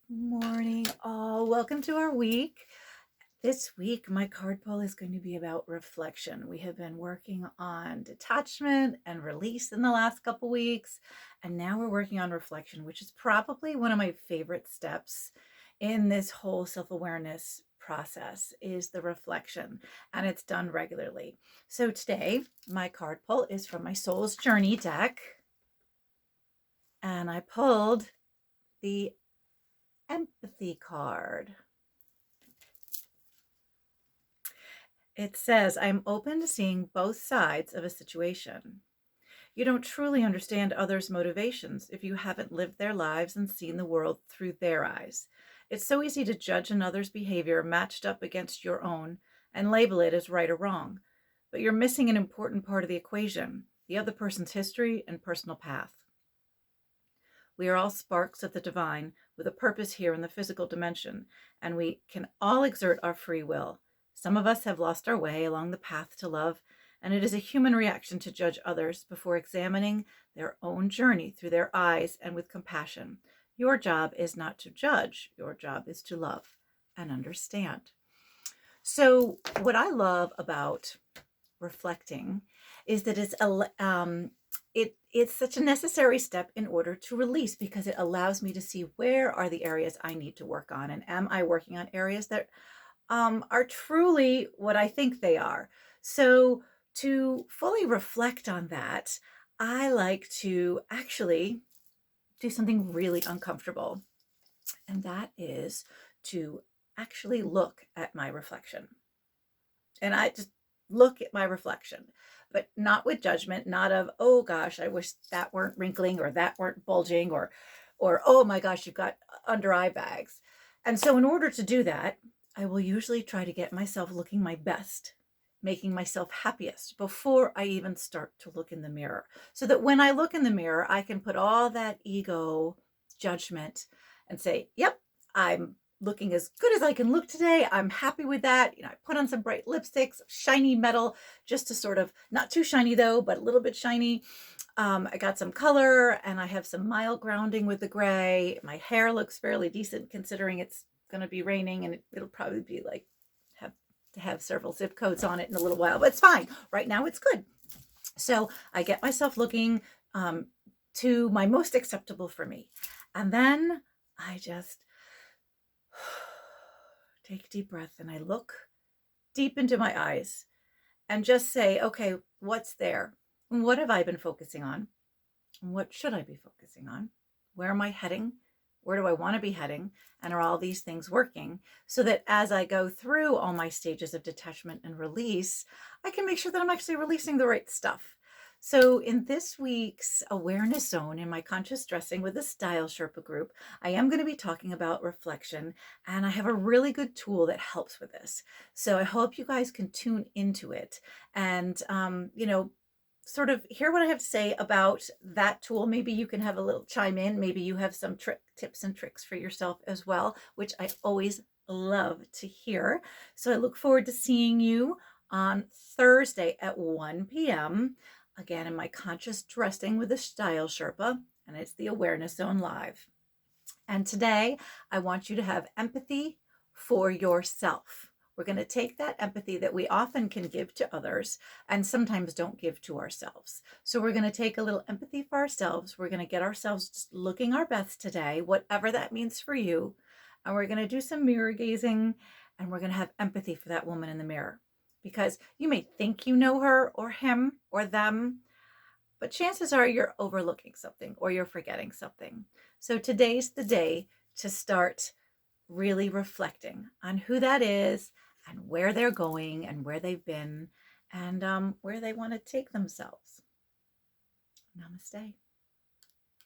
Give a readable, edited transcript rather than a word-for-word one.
Morning, all. Welcome to our week. This week, my card pull is going to be about reflection. We have been working on detachment and release in the last couple weeks, and now we're working on reflection, which is probably one of my favorite steps in this whole self-awareness process is the reflection, and it's done regularly. So today, my card pull is from my Soul's Journey deck, and I pulled the Empathy card. It says, I'm open to seeing both sides of a situation. You don't truly understand others' motivations if you haven't lived their lives and seen the world through their eyes. It's so easy to judge another's behavior matched up against your own and label it as right or wrong. But you're missing an important part of the equation, the other person's history and personal path. We are all sparks of the divine with a purpose here in the physical dimension, and we can all exert our free will. Some of us have lost our way along the path to love, and it is a human reaction to judge others before examining their own journey through their eyes and with compassion. Your job is not to judge. Your job is to love and understand. So what I love about reflecting is that it's such a necessary step in order to release, because it allows me to see where are the areas I need to work on, and am I working on areas that are truly what I think they are. So to fully reflect on that, I like to actually do something really uncomfortable, and that is to actually look at my reflection. And I just look at my reflection, but not with judgment, not of, oh gosh, I wish that weren't wrinkling or that weren't bulging or oh my gosh, you've got under eye bags. And so in order to do that, I will usually try to get myself looking my best, making myself happiest before I even start to look in the mirror. So that when I look in the mirror, I can put all that ego judgment and say, yep, I'm looking as good as I can look today. I'm happy with that. I put on some bright lipsticks, shiny metal, just to sort of, not too shiny though, but a little bit shiny. I got some color and I have some mild grounding with the gray. My hair looks fairly decent considering it's going to be raining, and it'll probably be like have several zip codes on it in a little while, but it's fine. Right now it's good. So I get myself looking to my most acceptable for me. And then I just take a deep breath and I look deep into my eyes and just say, okay, what's there? What have I been focusing on? What should I be focusing on? Where am I heading? Where do I want to be heading? And are all these things working? So that as I go through all my stages of detachment and release, I can make sure that I'm actually releasing the right stuff. So in this week's awareness zone in my conscious dressing with the Style Sherpa group, I am going to be talking about reflection, and I have a really good tool that helps with this. So I hope you guys can tune into it and, sort of hear what I have to say about that tool. Maybe you can have a little chime in. Maybe you have some tips and tricks for yourself as well, which I always love to hear. So I look forward to seeing you on Thursday at 1 p.m. again in my conscious dressing with the Style Sherpa, and it's the Awareness Zone Live. And today I want you to have empathy for yourself. We're going to take that empathy that we often can give to others and sometimes don't give to ourselves. So we're going to take a little empathy for ourselves. We're going to get ourselves just looking our best today, whatever that means for you. And we're going to do some mirror gazing, and we're going to have empathy for that woman in the mirror, because you may think you know her or him or them, but chances are you're overlooking something or you're forgetting something. So today's the day to start really reflecting on who that is and where they're going and where they've been and where they want to take themselves. Namaste.